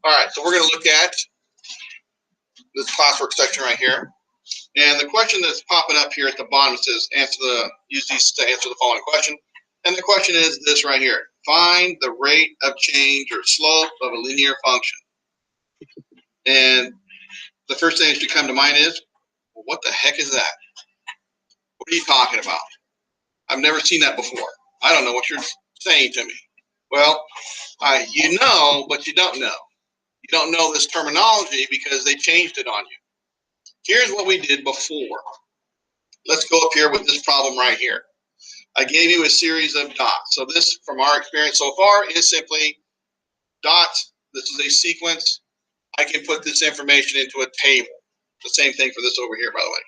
All right, so we're going to look at this classwork section right here. And the question that's popping up here at the bottom says, use these to answer the following question. And the question is this right here. Find the rate of change or slope of a linear function. And the first thing that should come to mind is, well, what the heck is that? What are you talking about? I've never seen that before. I don't know what you're saying to me. Well, you know, but you don't know. You don't know this terminology because they changed it on you. Here's what we did before. Let's go up here with this problem right here. I gave you a series of dots. So this, from our experience so far, is simply dots. This is a sequence. I can put this information into a table. The same thing for this over here, by the way.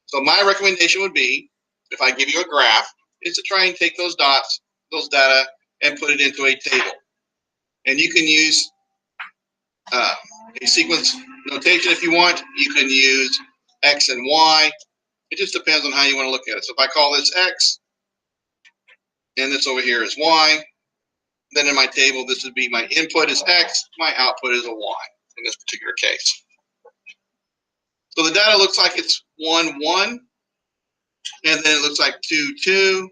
So my recommendation would be, if I give you a graph, is to try and take those dots, those data, and put it into a table. And you can use a sequence notation if you want. You can use X and Y. It just depends on how you want to look at it. So if I call this X, and this over here is Y, then in my table, this would be my input is X, my output is a Y in this particular case. So the data looks like it's 1, 1, and then it looks like 2, 2,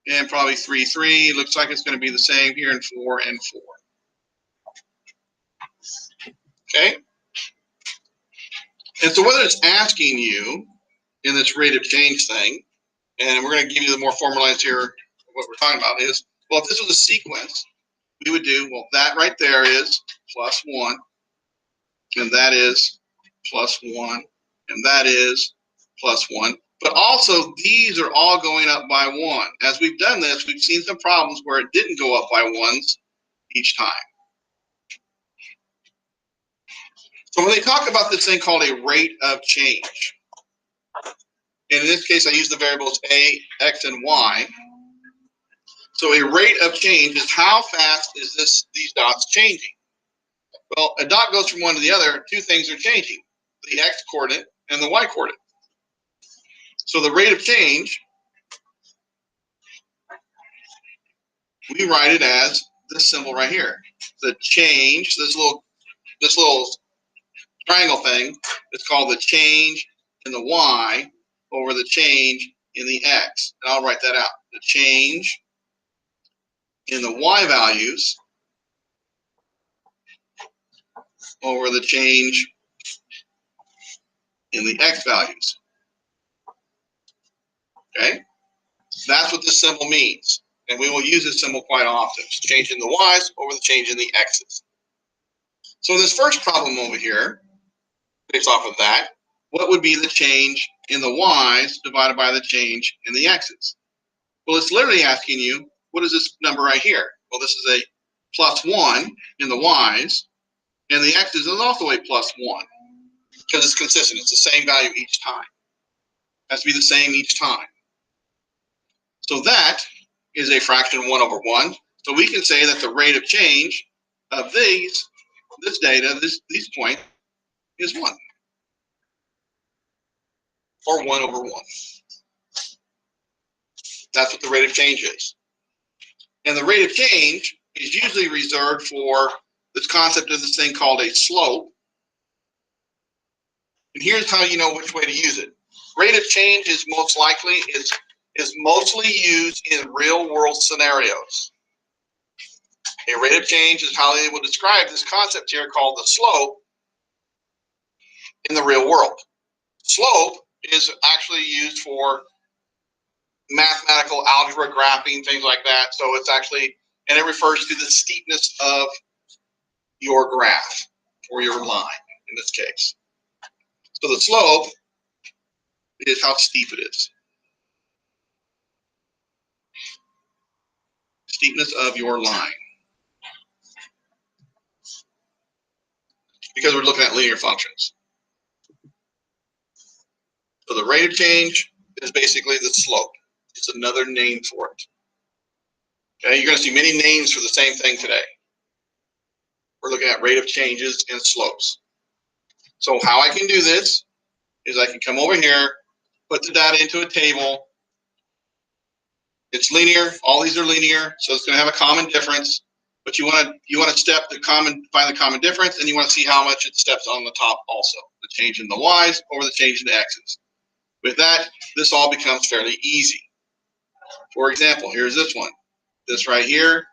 and probably 3, 3. It looks like it's going to be the same here in 4 and 4. Okay? And so whether it's asking you in this rate of change thing, and we're going to give you the more formalized here, what we're talking about is, well, if this was a sequence, we would do, well, that right there is plus 1, and that is plus 1, and that is plus 1. But also, these are all going up by 1. As we've done this, we've seen some problems where it didn't go up by 1s each time. So when they talk about this thing called a rate of change, and in this case, I use the variables a, x, and y. So a rate of change is how fast is these dots changing. Well, a dot goes from one to the other. Two things are changing, the x coordinate and the y coordinate. So the rate of change, we write it as this symbol right here. The change, this little triangle thing, is called the change in the y over the change in the x. And I'll write that out. The change in the y values over the change in the x values. Okay? That's what this symbol means. And we will use this symbol quite often. It's change in the y's over the change in the x's. So in this first problem over here, based off of that, what would be the change in the y's divided by the change in the x's? Well, it's literally asking you, what is this number right here? Well, this is a plus 1 in the y's, and the x's is also a plus 1 because it's consistent. It's the same value each time. It has to be the same each time. So that is a fraction 1 over 1. So we can say that the rate of change of this data, these points, is 1. Or 1 over 1. That's what the rate of change is. And the rate of change is usually reserved for this concept of this thing called a slope. And here's how you know which way to use it. Rate of change is mostly used in real world scenarios. A rate of change is how they will describe this concept here called the slope in the real world. Slope is actually used for mathematical algebra, graphing, things like that. So it's actually, and it refers to the steepness of your graph or your line in this case. So the slope is how steep it is. Steepness of your line. Because we're looking at linear functions. So the rate of change is basically the slope. It's another name for it. Okay, you're going to see many names for the same thing today. We're looking at rate of changes and slopes. So how I can do this is I can come over here, put the data into a table. It's linear. All these are linear, so it's going to have a common difference. But you want to step the common, find the common difference, and you want to see how much it steps on the top also. The change in the y's over the change in the x's. With that, this all becomes fairly easy. For example, here's this one. This right here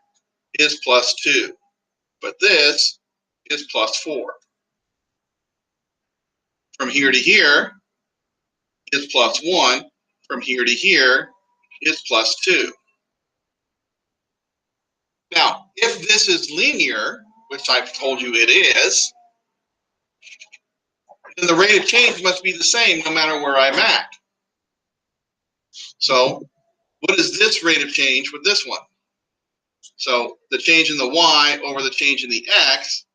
is plus 2, but this is plus 4. From here to here is plus 1. From here to here is plus 2. Now, if this is linear, which I've told you it is, then the rate of change must be the same no matter where I'm at. So what is this rate of change with this one? So the change in the y over the change in the x,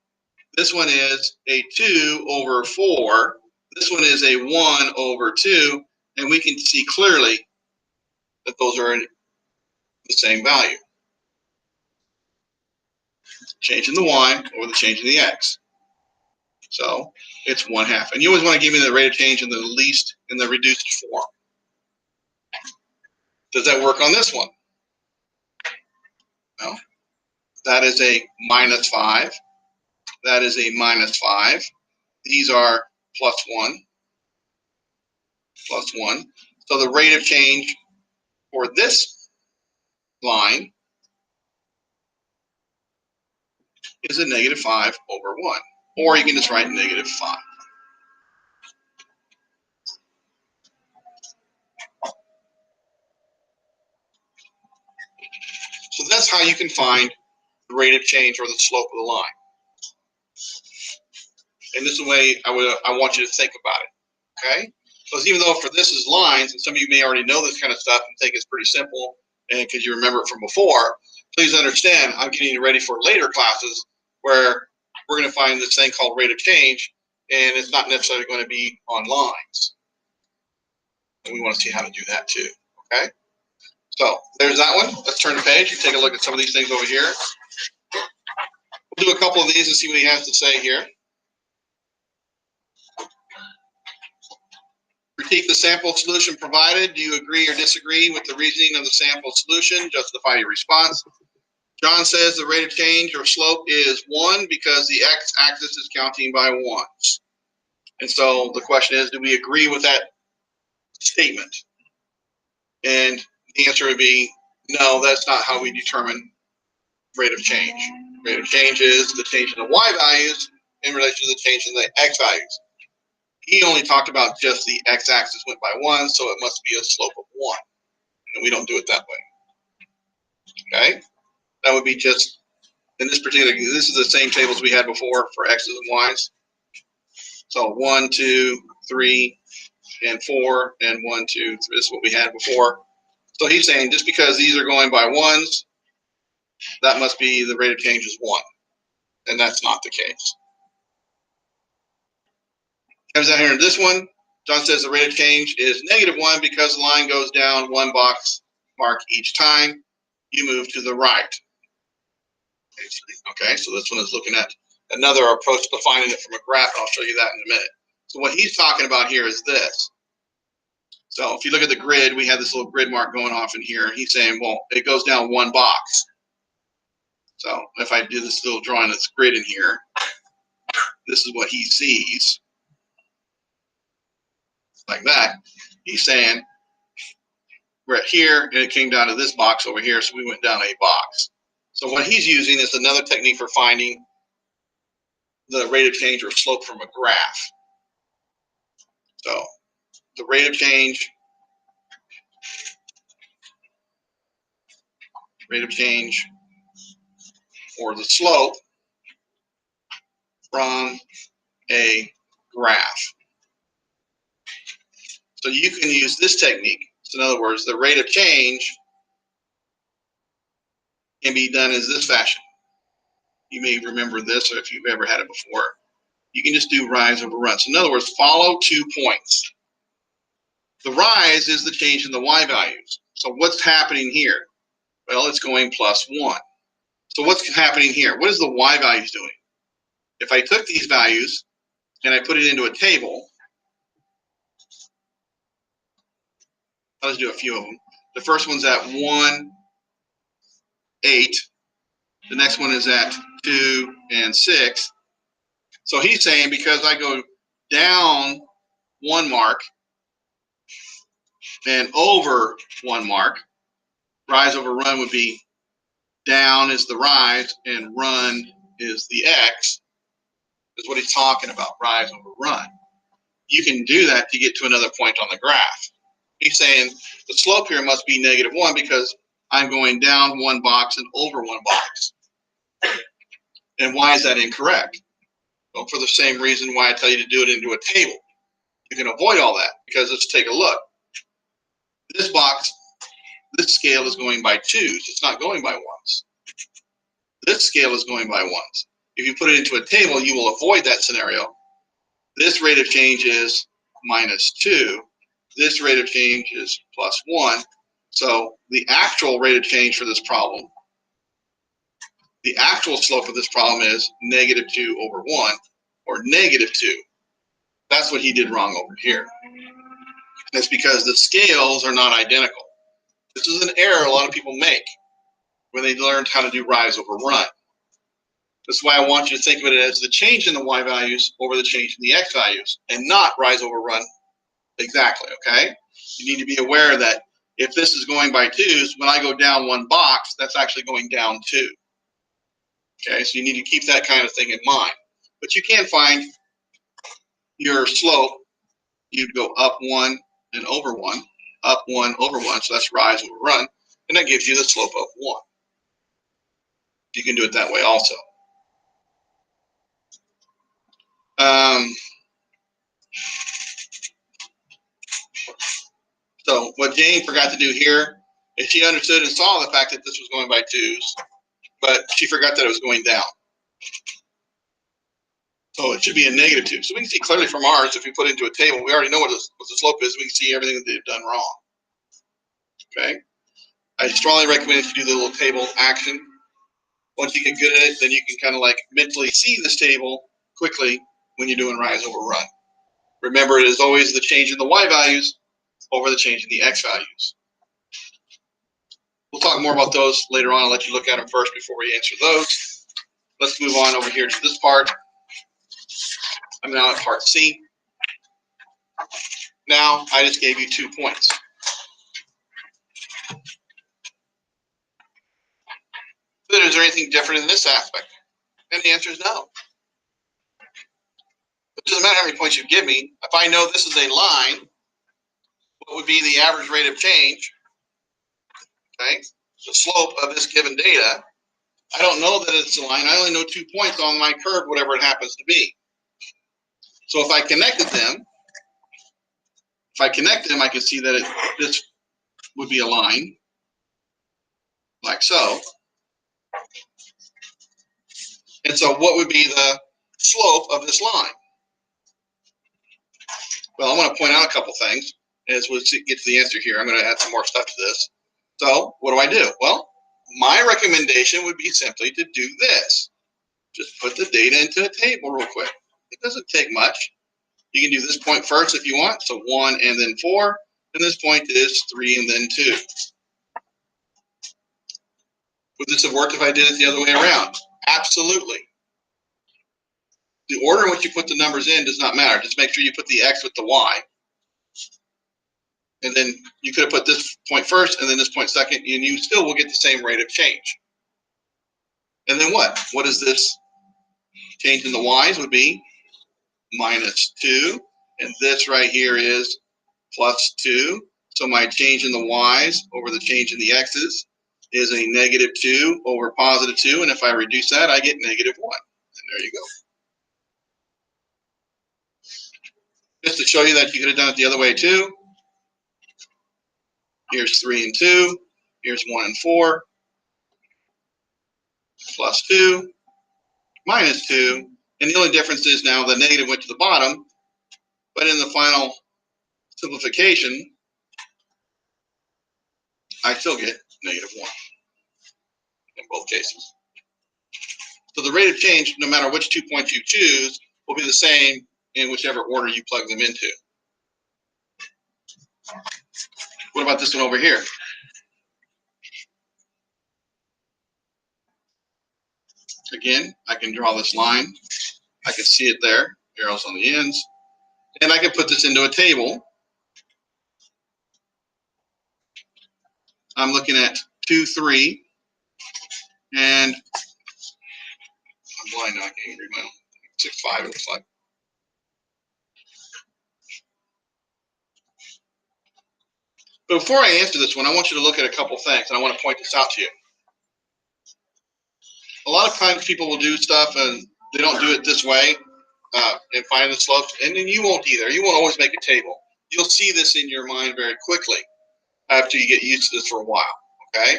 this one is a 2 over 4. This one is a 1 over 2. And we can see clearly that those are in the same value. Change in the y over the change in the x. So it's 1/2. And you always want to give me the rate of change in the least, in the reduced form. Does that work on this one? No. That is a -5. That is a -5. These are +1, +1. So the rate of change for this line is a -5 over 1. Or you can just write -5. So that's how you can find the rate of change or the slope of the line. And this is the way I want you to think about it. Okay? Because even though for this is lines, and some of you may already know this kind of stuff and think it's pretty simple, and because you remember it from before, please understand I'm getting you ready for later classes where we're going to find this thing called rate of change, and it's not necessarily going to be on lines. And we want to see how to do that too. Okay? So there's that one. Let's turn the page and take a look at some of these things over here. We'll do a couple of these and see what he has to say here. Critique the sample solution provided. Do you agree or disagree with the reasoning of the sample solution? Justify your response. John says the rate of change or slope is 1 because the x-axis is counting by ones. And so the question is, do we agree with that statement? And the answer would be, no, that's not how we determine rate of change. Rate of change is the change in the y values in relation to the change in the x values. He only talked about just the x-axis went by 1, so it must be a slope of 1. And we don't do it that way. Okay? That would be just, in this particular, this is the same tables we had before for x's and y's. So 1, 2, 3, and 4, and 1, 2, 3. This is what we had before. So he's saying just because these are going by ones, that must be the rate of change is 1. And that's not the case. Comes down here in this one, John says the rate of change is -1 because the line goes down 1 box mark each time you move to the right. Okay, so this one is looking at another approach to finding it from a graph, and I'll show you that in a minute. So what he's talking about here is this. So if you look at the grid, we have this little grid mark going off in here. He's saying, well, it goes down 1 box. So if I do this little drawing that's grid in here, this is what he sees. Like that. He's saying we're at here, and it came down to this box over here, so we went down a box. So what he's using is another technique for finding the rate of change or slope from a graph. So the rate of change or the slope from a graph. So you can use this technique. So in other words, the rate of change can be done as this fashion. You may remember this, or if you've ever had it before. You can just do rise over run. So in other words, follow 2 points. The rise is the change in the y values. So what's happening here? Well, it's going +1. So what's happening here? What is the y values doing? If I took these values and I put it into a table, I'll just do a few of them. The first one's at 1, 8, The next one is at 2 and 6. So he's saying because I go down 1 mark and over 1 mark, rise over run would be down is the rise and run is the x, is what he's talking about, rise over run. You can do that to get to another point on the graph. He's saying the slope here must be -1 because I'm going down 1 box and over 1 box. And why is that incorrect? Well, for the same reason why I tell you to do it into a table. You can avoid all that because let's take a look. This box, this scale is going by 2s. It's not going by 1s. This scale is going by 1s. If you put it into a table, you will avoid that scenario. This rate of change is -2. This rate of change is +1. So the actual rate of change for this problem, the actual slope of this problem is -2 over 1, or -2. That's what he did wrong over here. That's because the scales are not identical. This is an error a lot of people make when they learned how to do rise over run. That's why I want you to think of it as the change in the y values over the change in the x values, and not rise over run exactly, okay? You need to be aware that if this is going by 2s, when I go down 1 box, that's actually going down 2. Okay, so you need to keep that kind of thing in mind. But you can find your slope. You'd go up 1 and over 1, up 1 over 1, so that's rise over run, and that gives you the slope of 1. You can do it that way also. So what Jane forgot to do here is she understood and saw the fact that this was going by 2s, but she forgot that it was going down. So it should be a -2. So we can see clearly from ours, if we put it into a table, we already know what the slope is. We can see everything that they've done wrong. Okay. I strongly recommend if you do the little table action. Once you get good at it, then you can kind of like mentally see this table quickly when you're doing rise over run. Remember, it is always the change in the y values over the change in the x values. We'll talk more about those later on. I'll let you look at them first before we answer those. Let's move on over here to this part. I'm now at part C. Now, I just gave you 2 points. But is there anything different in this aspect? And the answer is no. It doesn't matter how many points you give me. If I know this is a line, what would be the average rate of change? Okay, the slope of this given data. I don't know that it's a line. I only know 2 points on my curve, whatever it happens to be. So if I connected them, I can see that this would be a line, like so. And so what would be the slope of this line? Well, I want to point out a couple things as we get to the answer here. I'm going to add some more stuff to this. So what do? Well, my recommendation would be simply to do this. Just put the data into a table real quick. It doesn't take much. You can do this point first if you want. So 1 and then 4. And this point is 3 and then 2. Would this have worked if I did it the other way around? Absolutely. The order in which you put the numbers in does not matter. Just make sure you put the x with the y. And then you could have put this point first and then this point second, and you still will get the same rate of change. And then what? What is this? Change in the y's would be -2. And this right here is +2. So my change in the y's over the change in the x's is a -2 over +2. And if I reduce that, I get -1. And there you go. Just to show you that you could have done it the other way too. Here's 3 and 2. Here's 1 and 4. +2, -2. And the only difference is now the negative went to the bottom. But in the final simplification, I still get -1 in both cases. So the rate of change, no matter which 2 points you choose, will be the same in whichever order you plug them into. What about this one over here? Again, I can draw this line. I can see it there, arrows on the ends. And I can put this into a table. I'm looking at 2, 3, and I'm blind now, I can't even read my own. 6, 5, it looks like. But before I answer this one, I want you to look at a couple things, and I want to point this out to you. A lot of times people will do stuff and they don't do it this way and find the slopes, and then you won't either. You won't always make a table. You'll see this in your mind very quickly after you get used to this for a while, okay?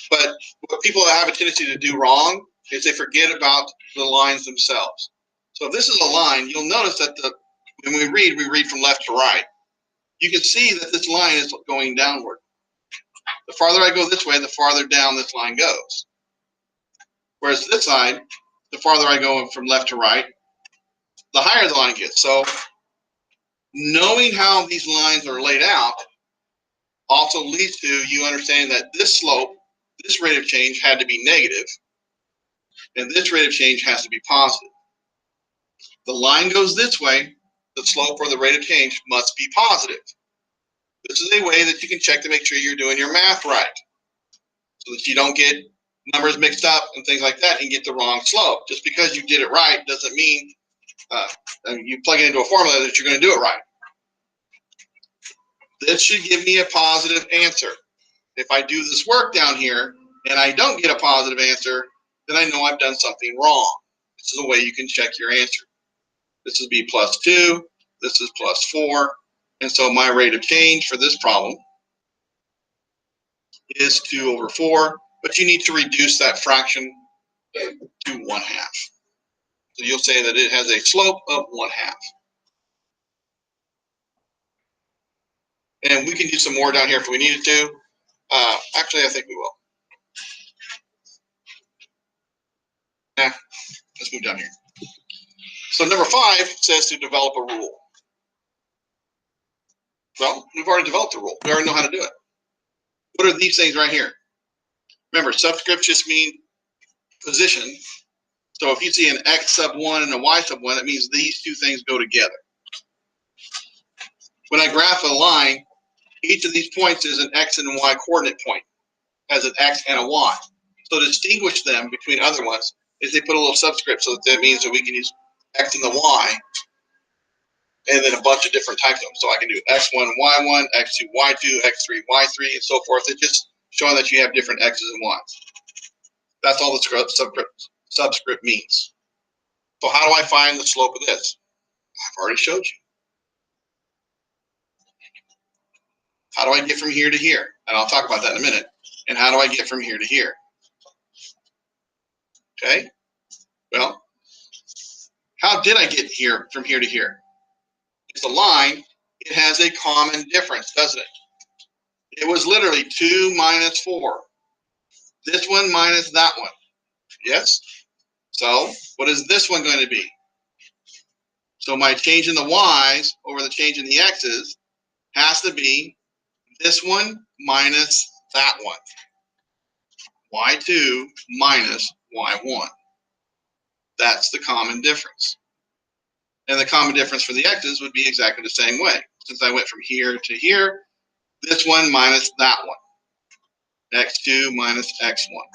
But what people have a tendency to do wrong is they forget about the lines themselves. So if this is a line, you'll notice that when we read from left to right. You can see that this line is going downward. The farther I go this way, the farther down this line goes. Whereas this side, the farther I go from left to right, the higher the line gets. So knowing how these lines are laid out also leads to you understanding that this slope, this rate of change had to be negative, and this rate of change has to be positive. The line goes this way, the slope or the rate of change must be positive. This is a way that you can check to make sure you're doing your math right, so that you don't get numbers mixed up and things like that and get the wrong slope. Just because you did it right doesn't mean you plug it into a formula that you're going to do it right. This should give me a positive answer. If I do this work down here and I don't get a positive answer, then I know I've done something wrong. This is a way you can check your answer. This would be +2, this is +4, and so my rate of change for this problem is 2/4, but you need to reduce that fraction to 1/2. So you'll say that it has a slope of 1/2. And we can do some more down here if we needed to. Actually, I think we will. Let's move down here. So number 5 says to develop a rule. Well, we've already developed a rule. We already know how to do it. What are these things right here? Remember, subscripts just mean position. So if you see an x(1) and a y(1), that means these two things go together. When I graph a line, each of these points is an x and y coordinate point, has an x and a y. So to distinguish them between other ones is they put a little subscript, so that means that we can use x and the y, and then a bunch of different types of them. So I can do x1, y1, x2, y2, x3, y3, and so forth. It's just showing that you have different x's and y's. That's all the subscript means. So how do I find the slope of this? I've already showed you. How do I get from here to here? And I'll talk about that in a minute. And how do I get from here to here? Okay? Well, how did I get here from here to here? It's a line. It has a common difference, doesn't it? It was literally 2 minus 4. This one minus that one. Yes? So what is this one going to be? So my change in the y's over the change in the x's has to be this one minus that one. y2 minus y1. That's the common difference. And the common difference for the x's would be exactly the same way. Since I went from here to here, this one minus that one. x2 minus x1.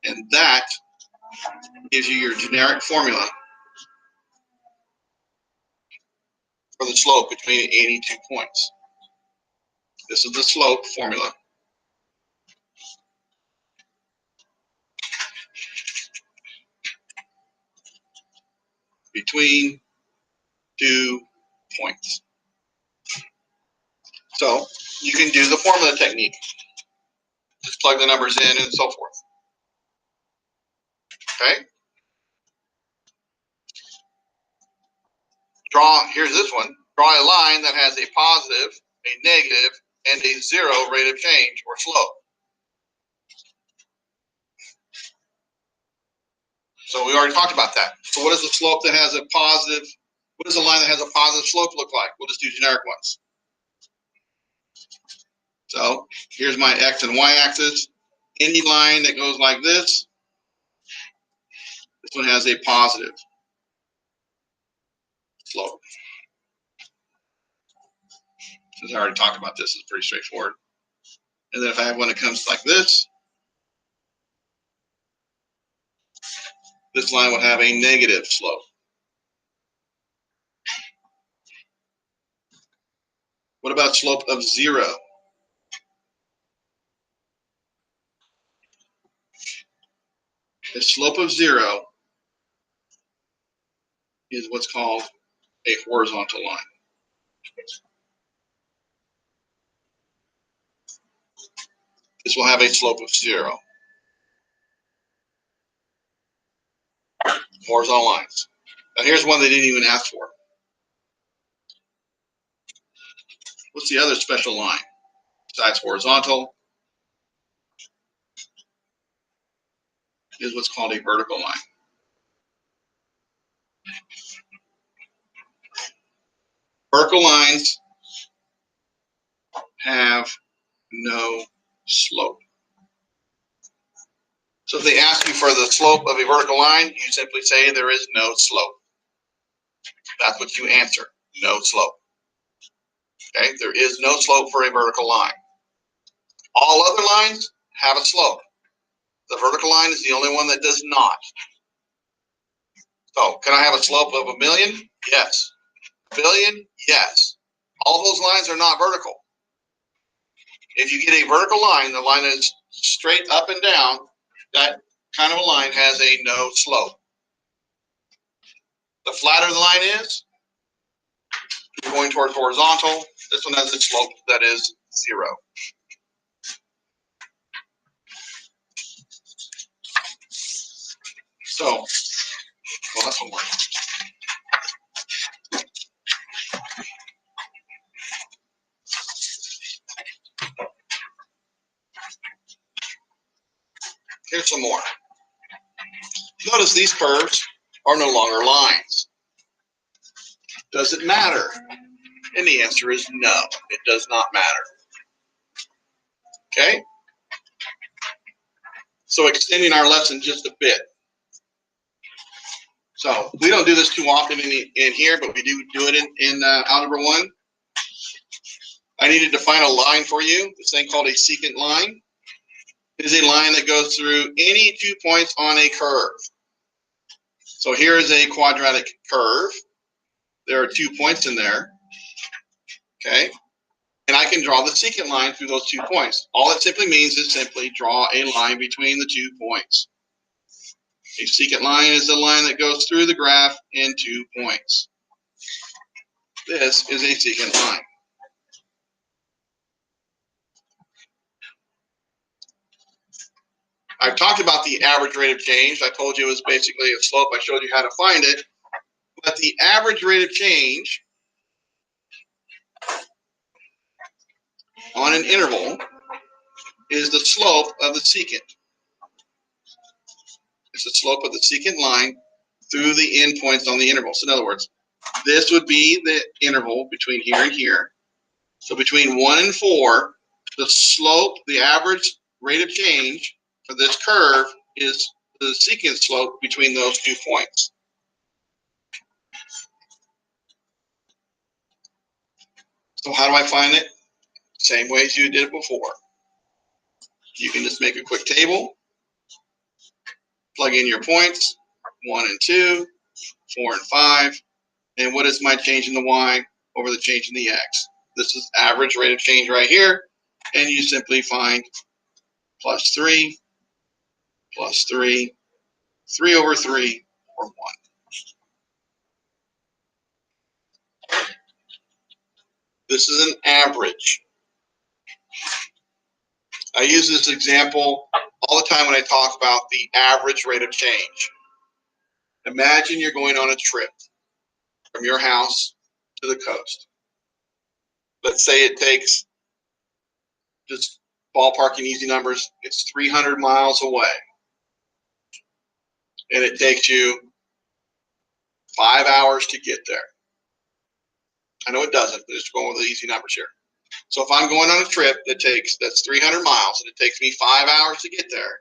And that gives you your generic formula for the slope between 82 points. This is the slope formula. Between 2 points. So you can do the formula technique. Just plug the numbers in and so forth. Okay? Here's this one. Draw a line that has a positive, a negative, and a 0 rate of change or slope. So we already talked about that. So what does the slope that has a positive, what does a line that has a positive slope look like? We'll just do generic ones. So here's my x and y axis. Any line that goes like this This one has a positive slope. Since I already talked about this, it's pretty straightforward. And then if I have one that comes like this line would have a negative slope. What about slope of 0? The slope of 0 is what's called a horizontal line. This will have a slope of 0. Horizontal lines. Now here's one they didn't even ask for. What's the other special line besides horizontal? Is what's called a vertical line. Vertical lines have no slope. So if they ask you for the slope of a vertical line, you simply say there is no slope. That's what you answer, no slope. Okay, there is no slope for a vertical line. All other lines have a slope. The vertical line is the only one that does not. So, can I have a slope of 1,000,000? Yes. Billion? Yes. All those lines are not vertical. If you get a vertical line, the line is straight up and down, that kind of a line has a no slope. The flatter the line is, you're going towards horizontal. This one has a slope that is 0. So, well, that's one more. Here's some more. Notice these curves are no longer lines. Does it matter? And the answer is no, it does not matter. Okay? So extending our lesson just a bit. So we don't do this too often in here, but we do it in Algebra 1. I need to define a line for you. This thing called a secant line is a line that goes through any 2 points on a curve. So here is a quadratic curve. There are 2 points in there. Okay? And I can draw the secant line through those 2 points. All it simply means is simply draw a line between the 2 points. A secant line is a line that goes through the graph in 2 points. This is a secant line. I've talked about the average rate of change. I told you it was basically a slope. I showed you how to find it. But the average rate of change on an interval is the slope of the secant. It's the slope of the secant line through the endpoints on the interval. So in other words, this would be the interval between here and here. So between 1 and 4, the slope, the average rate of change for this curve is the secant slope between those 2 points. So how do I find it? Same way as you did it before. You can just make a quick table, plug in your points, 1 and 2, 4 and 5, and what is my change in the y over the change in the x? This is average rate of change right here, and you simply find plus 3, 3 over 3, or 1. This is an average. I use this example all the time when I talk about the average rate of change. Imagine you're going on a trip from your house to the coast. Let's say it takes, just ballparking easy numbers, it's 300 miles away. And it takes you 5 hours to get there. I know it doesn't, but just going with the easy numbers here. So if I'm going on a trip that's 300 miles and it takes me 5 hours to get there,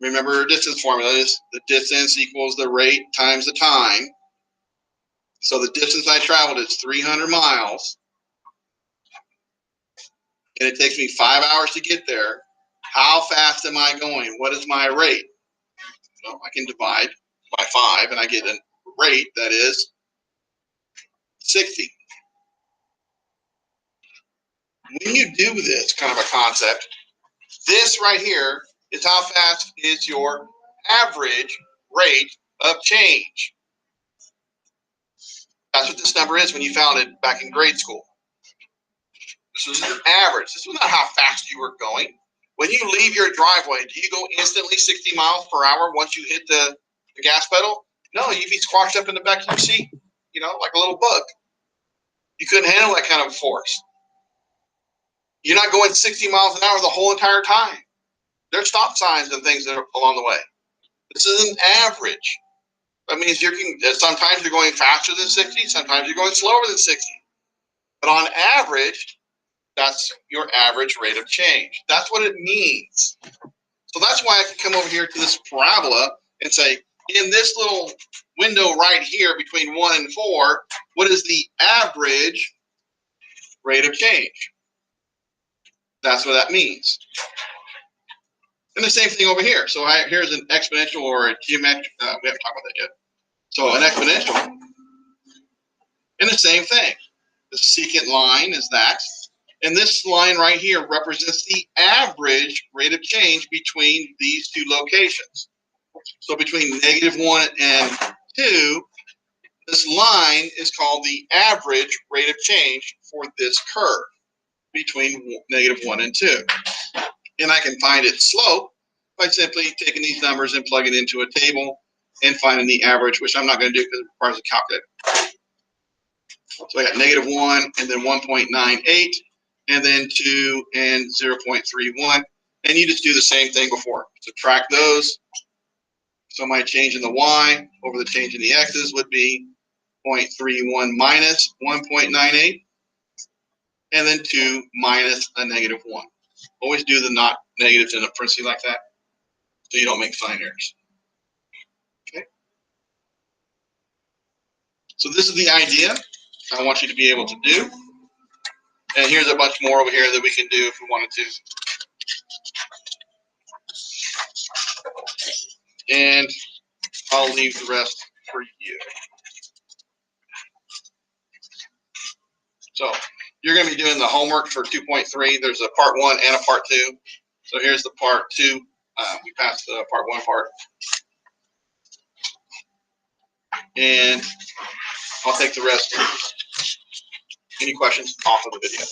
Remember our distance formula is the distance equals the rate times the time. So the distance I traveled is 300 miles. And it takes me 5 hours to get there. How fast am I going? What is my rate? Well, I can divide by 5 and I get a rate that is 60. When you do this kind of a concept, this right here is how fast is your average rate of change. That's what this number is when you found it back in grade school. This was an average. This was not how fast you were going. When you leave your driveway, do you go instantly 60 miles per hour once you hit the gas pedal? No, you'd be squashed up in the back of your seat, like a little bug. You couldn't handle that kind of force. You're not going 60 miles an hour the whole entire time. There's stop signs and things that are along the way. This is an average. That means sometimes you're going faster than 60, sometimes you're going slower than 60. But on average, that's your average rate of change. That's what it means. So that's why I can come over here to this parabola and say, in this little window right here between 1 and 4, what is the average rate of change? That's what that means. And the same thing over here. So here's an exponential or a geometric. We haven't talked about that yet. So an exponential. And the same thing. The secant line is that. And this line right here represents the average rate of change between these two locations. So between -1 and 2, this line is called the average rate of change for this curve between -1 and 2. And I can find its slope by simply taking these numbers and plugging it into a table and finding the average, which I'm not going to do because it requires a calculator. So I got -1 and then 1.98 and then 2 and 0.31. And you just do the same thing before. Subtract those. So my change in the y over the change in the x's would be 0.31 minus 1.98 and then 2 minus a -1. Always do the not negatives in a parenthesis like that so you don't make sign errors. Okay. So this is the idea I want you to be able to do. And here's a bunch more over here that we can do if we wanted to. And I'll leave the rest for you. So you're going to be doing the homework for 2.3. There's a part 1 and a part 2. So here's the part 2. We passed the part 1 part. And I'll take the rest. Any questions off of the video?